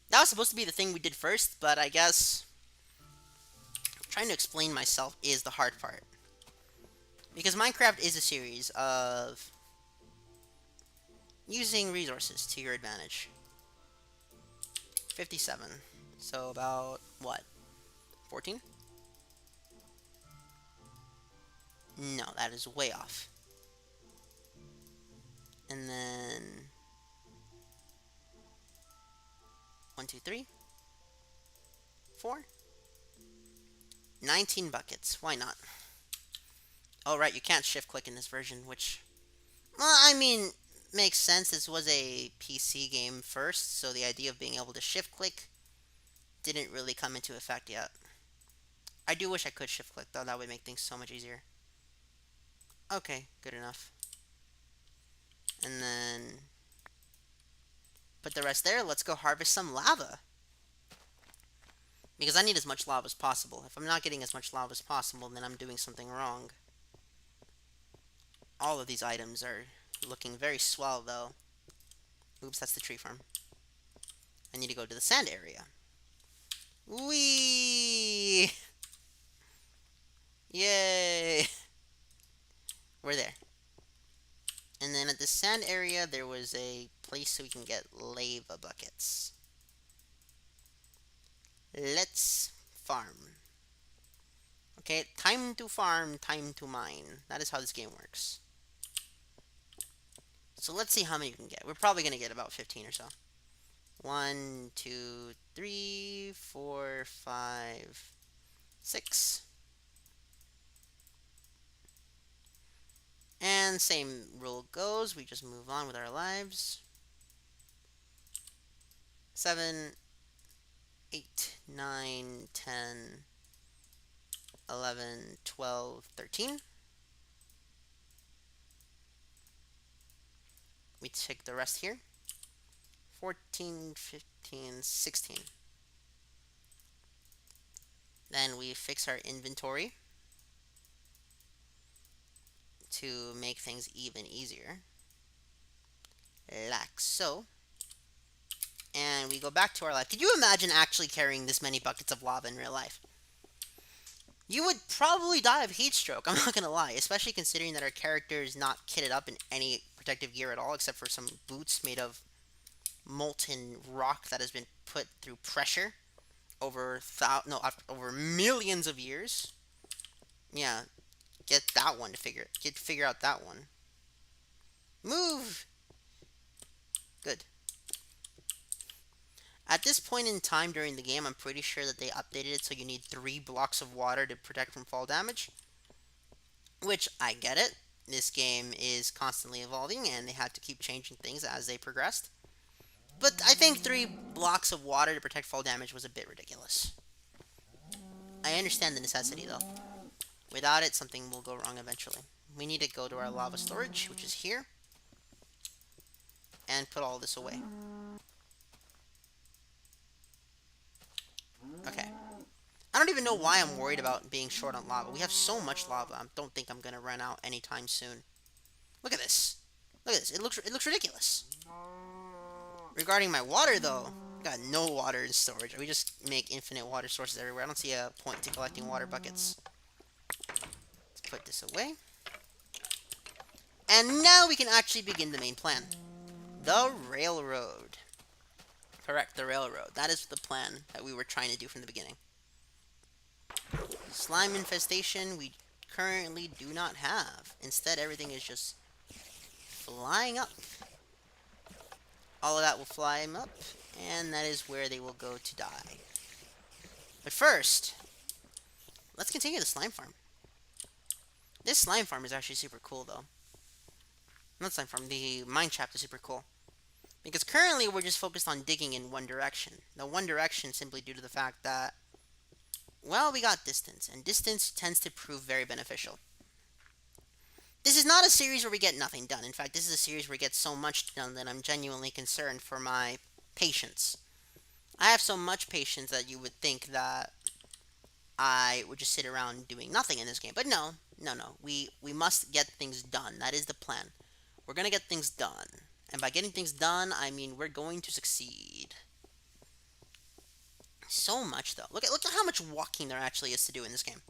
that was supposed to be the thing we did first, but I guess trying to explain myself is the hard part. Because Minecraft is a series of using resources to your advantage. 57. So about, what? 14? No, that is way off. And then 1, 2, 3, 4, 19 buckets. Why not? Oh, right, you can't shift click in this version, which, well, I mean, makes sense. This was a PC game first, so the idea of being able to shift click didn't really come into effect yet. I do wish I could shift click, though. That would make things so much easier. Okay, good enough. And then put the rest there. Let's go harvest some lava. Because I need as much lava as possible. If I'm not getting as much lava as possible, then I'm doing something wrong. All of these items are looking very swell, though. Oops, that's the tree farm. I need to go to the sand area. Whee! Yay! We're there. And then at the sand area, there was a place so we can get lava buckets. Let's farm. Okay, time to farm, time to mine. That is how this game works. So let's see how many we can get. We're probably going to get about 15 or so. 1, 2, 3, 4, 5, 6. And same rule goes. We just move on with our lives. 7, 8, 9, 10, 11, 12, 13. We take the rest here. 14, 15, 16. Then we fix our inventory to make things even easier. Like so. And we go back to our life. Could you imagine actually carrying this many buckets of lava in real life? You would probably die of heat stroke, I'm not gonna lie. Especially considering that our character is not kitted up in any protective gear at all, except for some boots made of molten rock that has been put through pressure over over millions of years. Yeah, get that one to figure out that one. Move. Good. At this point in time during the game, I'm pretty sure that they updated it so you need 3 blocks of water to protect from fall damage. Which, I get it. This game is constantly evolving and they had to keep changing things as they progressed. But I think 3 blocks of water to protect fall damage was a bit ridiculous. I understand the necessity though. Without it, something will go wrong eventually. We need to go to our lava storage, which is here, and put all this away. Okay. I don't even know why I'm worried about being short on lava. We have so much lava. I don't think I'm gonna run out anytime soon. Look at this. Look at this. It looks ridiculous. Regarding my water, though, got no water in storage. We just make infinite water sources everywhere. I don't see a point to collecting water buckets. Let's put this away. And now we can actually begin the main plan. The railroad. Correct, the railroad. That is the plan that we were trying to do from the beginning. Slime infestation we currently do not have. Instead, everything is just flying up. All of that will fly them up, and that is where they will go to die. But first, let's continue the slime farm. This slime farm is actually super cool, though. Not slime farm, the mine shaft is super cool. Because currently we're just focused on digging in one direction. The one direction simply due to the fact that, well, we got distance, and distance tends to prove very beneficial. This is not a series where we get nothing done. In fact, this is a series where we get so much done that I'm genuinely concerned for my patience. I have so much patience that you would think that I would just sit around doing nothing in this game. But no. We must get things done. That is the plan. We're going to get things done. And by getting things done, I mean we're going to succeed. So much, though. Look at how much walking there actually is to do in this game.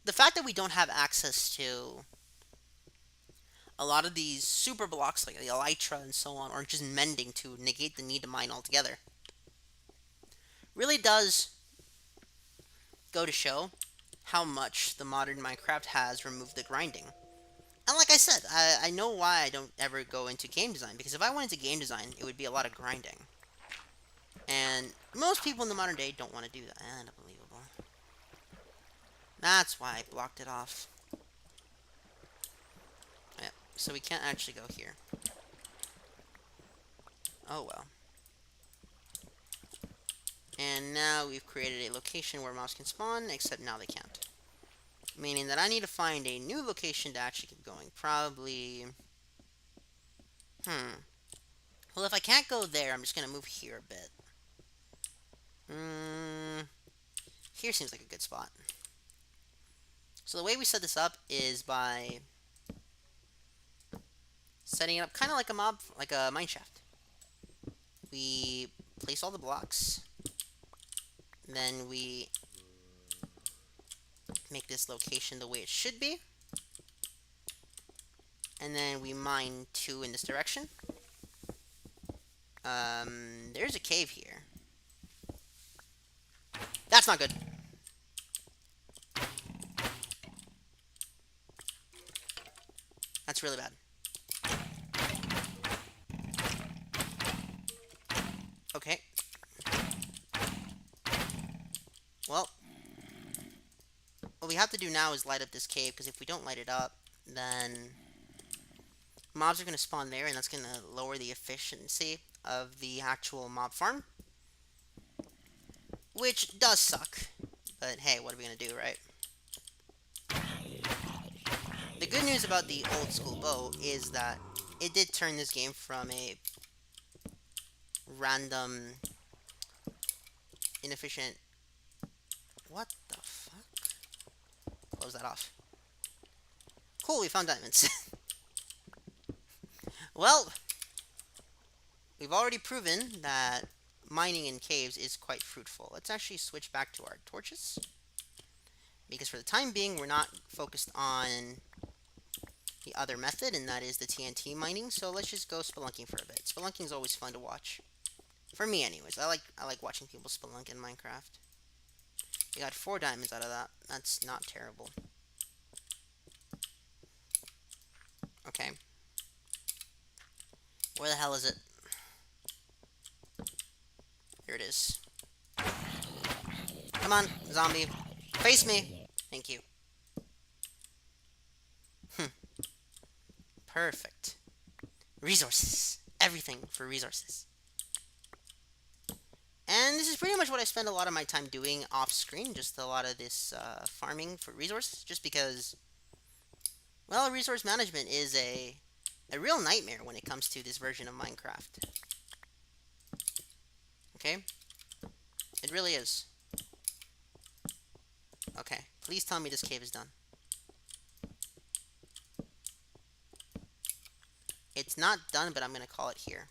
The fact that we don't have access to a lot of these super blocks like the elytra and so on, or just mending to negate the need to mine altogether, really does go to show how much the modern Minecraft has removed the grinding. And like I said, I know why I don't ever go into game design, because if I went into game design, it would be a lot of grinding. And most people in the modern day don't want to do that. Unbelievable. That's why I blocked it off. Yeah, so we can't actually go here. Oh well. And now we've created a location where mobs can spawn, except now they can't. Meaning that I need to find a new location to actually get going. Probably... Well, if I can't go there, I'm just going to move here a bit. Here seems like a good spot. So the way we set this up is by setting it up kind of like a mine shaft. We place all the blocks. Then we make this location the way it should be. And then we mine 2 in this direction. There's a cave here. That's not good. That's really bad. Okay. Well, what we have to do now is light up this cave, because if we don't light it up, then mobs are going to spawn there, and that's going to lower the efficiency of the actual mob farm, which does suck. But hey, what are we going to do, right? The good news about the old school bow is that it did turn this game from a random, inefficient... What the fuck? Close that off. Cool, we found diamonds. Well, we've already proven that mining in caves is quite fruitful. Let's actually switch back to our torches, because for the time being, we're not focused on the other method, and that is the TNT mining. So let's just go spelunking for a bit. Spelunking is always fun to watch. For me, anyways. I like watching people spelunk in Minecraft. We got 4 diamonds out of that. That's not terrible. Okay. Where the hell is it? Here it is. Come on, zombie. Face me! Thank you. Perfect. Resources. Everything for resources. And this is pretty much what I spend a lot of my time doing off screen. Just a lot of this farming for resources. Just because, well, resource management is a real nightmare when it comes to this version of Minecraft. Okay? It really is. Okay. Please tell me this cave is done. It's not done, but I'm going to call it here.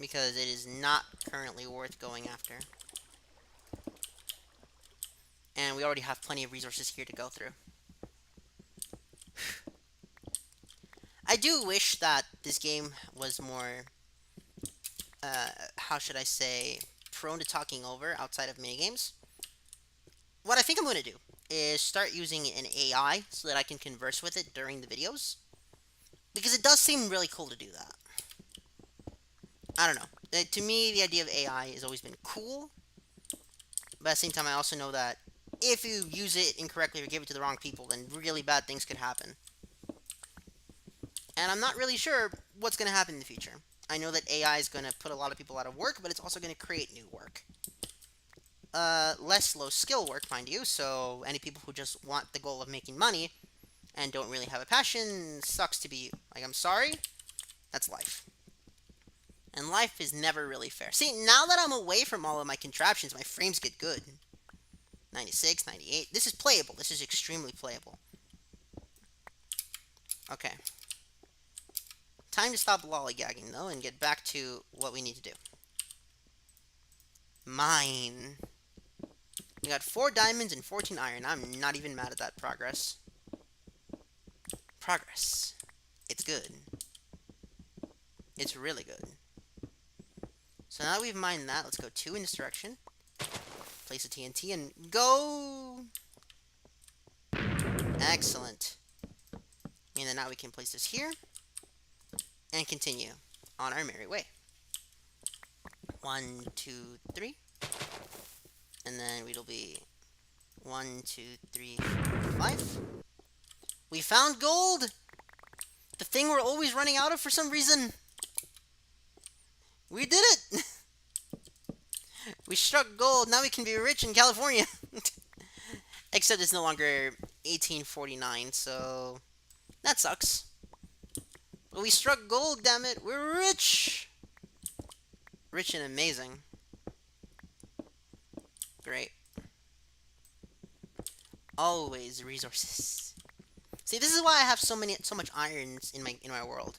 Because it is not currently worth going after. And we already have plenty of resources here to go through. I do wish that this game was more, how should I say, prone to talking over outside of minigames. What I think I'm going to do is start using an AI so that I can converse with it during the videos. Because it does seem really cool to do that. I don't know. To me, the idea of AI has always been cool. But at the same time, I also know that if you use it incorrectly or give it to the wrong people, then really bad things could happen. And I'm not really sure what's going to happen in the future. I know that AI is going to put a lot of people out of work, but it's also going to create new work. Less low skill work, mind you, so any people who just want the goal of making money and don't really have a passion, sucks to be you. Like, I'm sorry, that's life. And life is never really fair. See, now that I'm away from all of my contraptions, my frames get good. 96, 98. This is playable. This is extremely playable. Okay. Time to stop lollygagging, though, and get back to what we need to do. Mine. We got 4 diamonds and 14 iron. I'm not even mad at that progress. Progress. It's good. It's really good. So now that we've mined that, let's go 2 in this direction. Place a TNT and go! Excellent. And then now we can place this here. And continue on our merry way. 1, 2, 3. And then it'll be 1, 2, 3, 5. We found gold! The thing we're always running out of for some reason. We did it! We struck gold. Now we can be rich in California. Except it's no longer 1849, so that sucks. But we struck gold, damn it. We're rich! Rich and amazing. Great. Always resources. See, this is why I have so much irons in my world.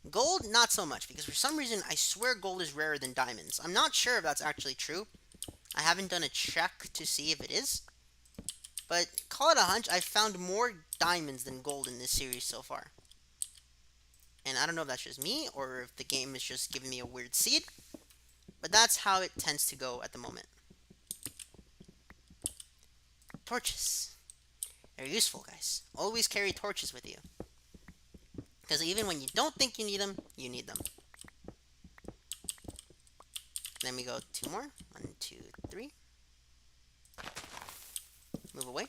Gold, not so much, because for some reason I swear gold is rarer than diamonds. I'm not sure if that's actually true. I haven't done a check to see if it is. But call it a hunch, I've found more diamonds than gold in this series so far. And I don't know if that's just me, or if the game is just giving me a weird seed. But that's how it tends to go at the moment. Torches. They're useful, guys. Always carry torches with you. Because even when you don't think you need them, you need them. Then we go 2 more. 1, 2, 3. Move away.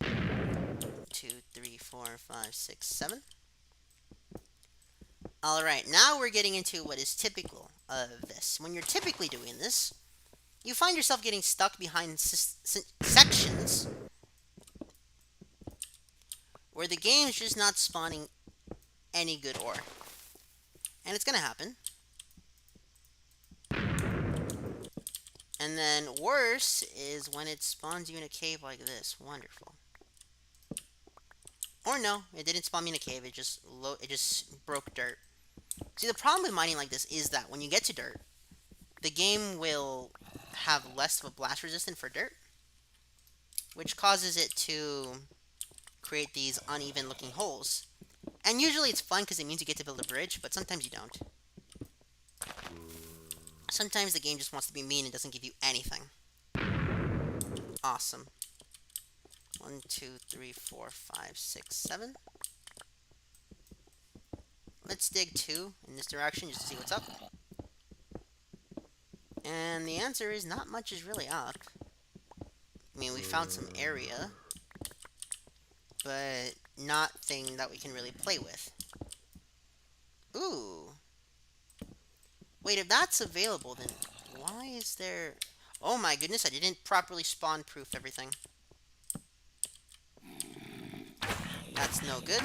2, 3, 4, 5, 6, 7. Alright, now we're getting into what is typical of this. When you're typically doing this, you find yourself getting stuck behind sections where the game's just not spawning any good ore. And it's gonna happen. And then worse is when it spawns you in a cave like this. Wonderful. Or no, it didn't spawn me in a cave. It just broke dirt. See, the problem with mining like this is that when you get to dirt, the game will have less of a blast resistance for dirt, which causes it to create these uneven looking holes. And usually it's fun because it means you get to build a bridge, but sometimes you don't. Sometimes the game just wants to be mean and doesn't give you anything. Awesome. 1, 2, 3, 4, 5, 6, 7. Let's dig 2 in this direction just to see what's up. And the answer is not much is really up. I mean, we found some area, but nothing that we can really play with. Ooh. Wait, if that's available, then why is there... Oh my goodness, I didn't properly spawn-proof everything. That's no good.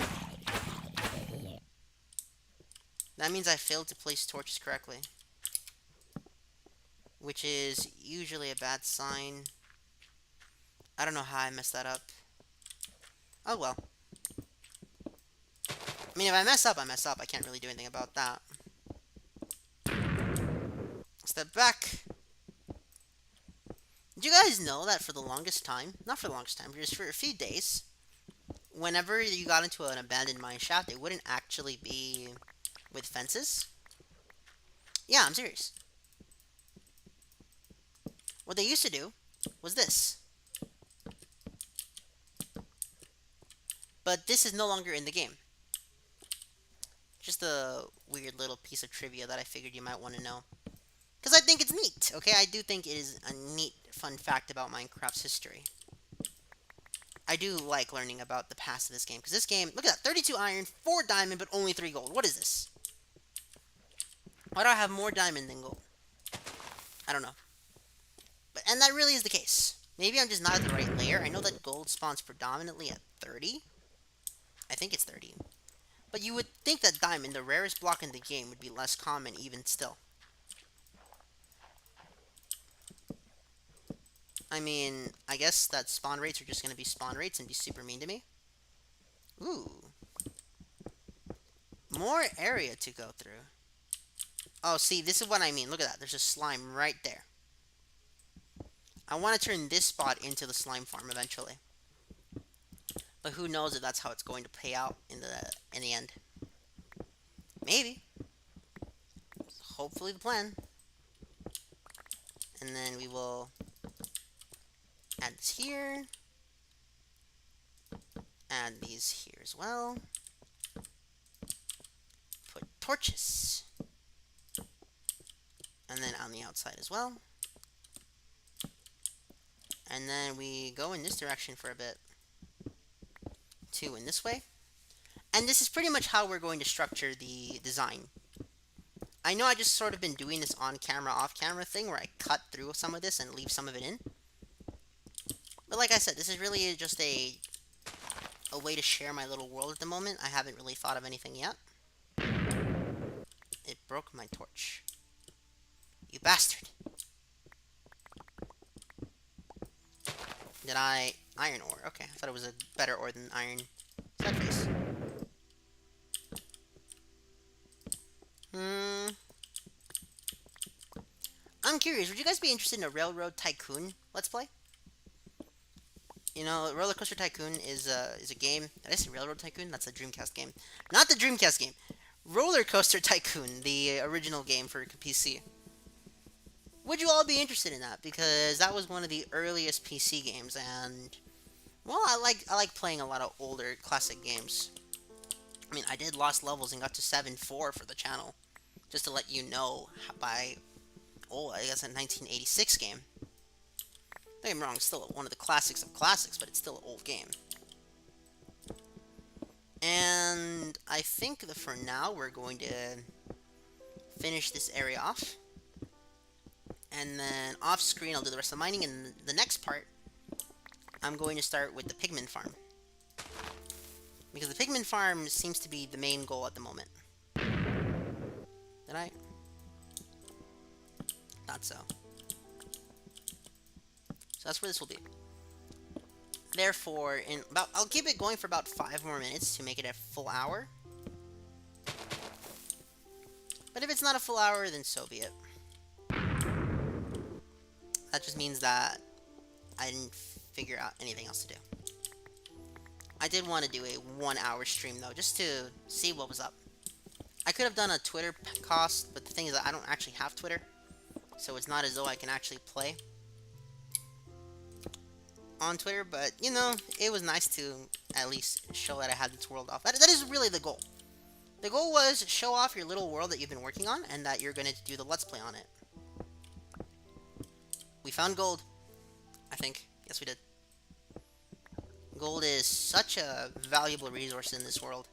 That means I failed to place torches correctly, which is usually a bad sign. I don't know how I messed that up. Oh well. I mean, if I mess up, I mess up. I can't really do anything about that. Step back. Did you guys know that for the longest time, not for the longest time, just for a few days, whenever you got into an abandoned mine shaft, it wouldn't actually be with fences? Yeah, I'm serious. What they used to do was this. But this is no longer in the game. Just a weird little piece of trivia that I figured you might want to know. Because I think it's neat, okay? I do think it is a neat, fun fact about Minecraft's history. I do like learning about the past of this game. Because this game, look at that, 32 iron, 4 diamond, but only 3 gold. What is this? Why do I have more diamond than gold? I don't know. And that really is the case. Maybe I'm just not at the right layer. I know that gold spawns predominantly at 30. I think it's 30. But you would think that diamond, the rarest block in the game, would be less common even still. I mean, I guess that spawn rates are just going to be spawn rates and be super mean to me. Ooh. More area to go through. Oh, see, this is what I mean. Look at that. There's a slime right there. I want to turn this spot into the slime farm eventually. But who knows if that's how it's going to play out in the end. Maybe. Hopefully the plan. And then we will add this here. Add these here as well. Put torches. And then on the outside as well. And then we go in this direction for a bit. 2 in this way. And this is pretty much how we're going to structure the design. I know I just sort of been doing this on camera, off camera thing where I cut through some of this and leave some of it in. But like I said, this is really just a way to share my little world at the moment. I haven't really thought of anything yet. It broke my torch. You bastard. Did I... Iron ore. Okay, I thought it was a better ore than iron. Sad face. I'm curious, would you guys be interested in a Railroad Tycoon Let's Play? You know, Roller Coaster Tycoon is a game... Did I say Railroad Tycoon? That's a Dreamcast game. Not the Dreamcast game. Roller Coaster Tycoon, the original game for PC. Would you all be interested in that? Because that was one of the earliest PC games, and... Well, I like playing a lot of older classic games. I mean, I did Lost Levels and got to 7-4 for the channel. Just to let you know, by, oh, I guess a 1986 game. Don't get me wrong, it's still one of the classics of classics, but it's still an old game. And I think that for now, we're going to finish this area off. And then off screen, I'll do the rest of the mining. And the next part, I'm going to start with the pigman farm. Because the pigman farm seems to be the main goal at the moment. Did I? Thought so. So that's where this will be. Therefore, I'll keep it going for about 5 more minutes to make it a full hour. But if it's not a full hour, then so be it. That just means that I didn't figure out anything else to do. I did want to do a 1-hour stream, though, just to see what was up. I could have done a Twitter cost, but the thing is that I don't actually have Twitter. So it's not as though I can actually play on Twitter, but, you know, it was nice to at least show that I had this world off. That is really the goal. The goal was show off your little world that you've been working on, and that you're going to do the Let's Play on it. We found gold, I think. Yes, we did. Gold is such a valuable resource in this world.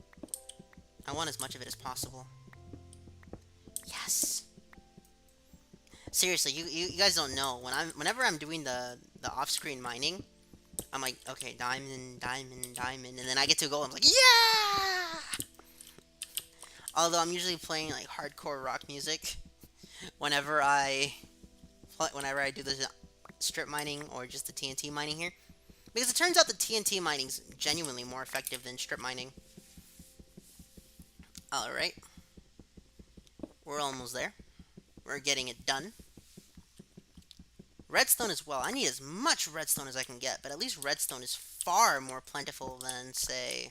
I want as much of it as possible. Yes! Seriously, you guys don't know. Whenever I'm doing the off-screen mining, I'm like, okay, diamond, diamond, diamond, and then I get to gold. I'm like, yeah! Although I'm usually playing like hardcore rock music whenever I do the strip mining or just the TNT mining here, because it turns out the TNT mining's genuinely more effective than strip mining. All right, we're almost there. We're getting it done. Redstone as well. I need as much redstone as I can get, but at least redstone is far more plentiful than, say,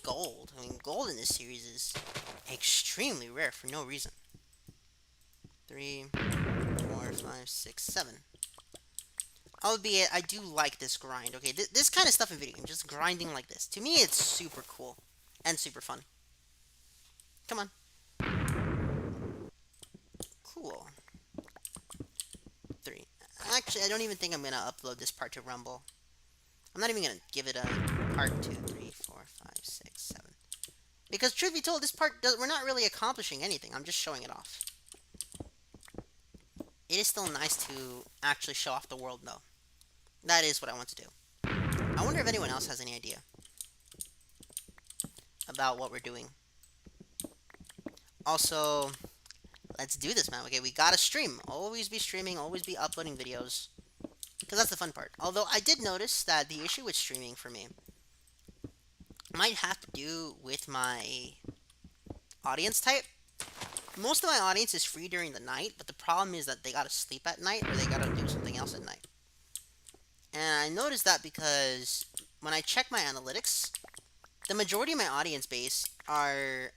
gold. I mean, gold in this series is extremely rare for no reason. 3, 4, 5, 6, 7. Albeit, I do like this grind. Okay, this kind of stuff in video games, just grinding like this. To me, it's super cool and super fun. Come on. Cool. 3. Actually, I don't even think I'm going to upload this part to Rumble. I'm not even going to give it a part 2, 3, 4, 5, 6, 7. Because, truth be told, this part, we're not really accomplishing anything. I'm just showing it off. It is still nice to actually show off the world, though. That is what I want to do. I wonder if anyone else has any idea about what we're doing. Also, let's do this, man. Okay, we gotta stream. Always be streaming, always be uploading videos. Because that's the fun part. Although, I did notice that the issue with streaming for me might have to do with my audience type. Most of my audience is free during the night, but the problem is that they gotta sleep at night, or they gotta do something else at night. And I noticed that because when I check my analytics, the majority of my audience base are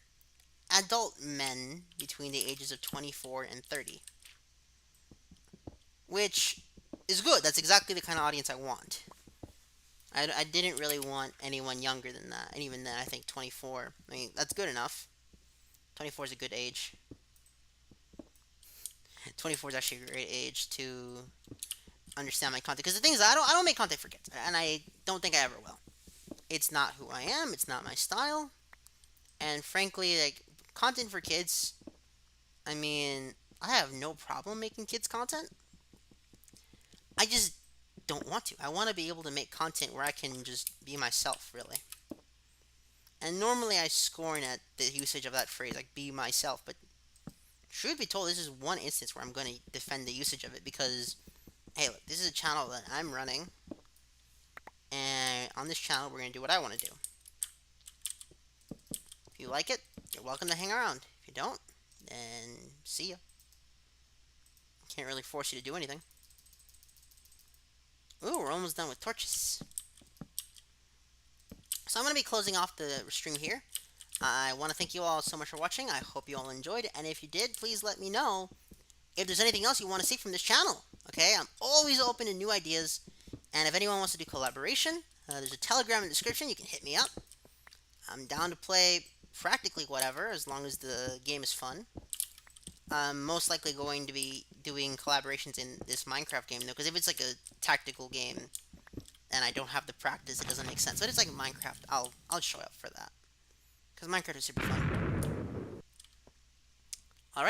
adult men between the ages of 24 and 30. Which is good. That's exactly the kind of audience I want. I didn't really want anyone younger than that. And even then, I think 24. I mean, that's good enough. 24 is a good age. 24 is actually a great age to understand my content. Because the thing is, I don't make content for kids. And I don't think I ever will. It's not who I am. It's not my style. And frankly, like, content for kids, I mean, I have no problem making kids content. I just don't want to. I want to be able to make content where I can just be myself, really. And normally I scorn at the usage of that phrase, like, be myself. But truth be told, this is one instance where I'm going to defend the usage of it. Because, hey, look, this is a channel that I'm running. And on this channel, we're going to do what I want to do. If you like it, you're welcome to hang around. If you don't, then see ya. Can't really force you to do anything. Ooh, we're almost done with torches. So I'm going to be closing off the stream here. I want to thank you all so much for watching. I hope you all enjoyed. And if you did, please let me know if there's anything else you want to see from this channel. Okay, I'm always open to new ideas. And if anyone wants to do collaboration, there's a Telegram in the description. You can hit me up. I'm down to play practically whatever, as long as the game is fun. I'm most likely going to be doing collaborations in this Minecraft game though, because if it's like a tactical game and I don't have the practice, it doesn't make sense. But it's like Minecraft, I'll show up for that because Minecraft is super fun.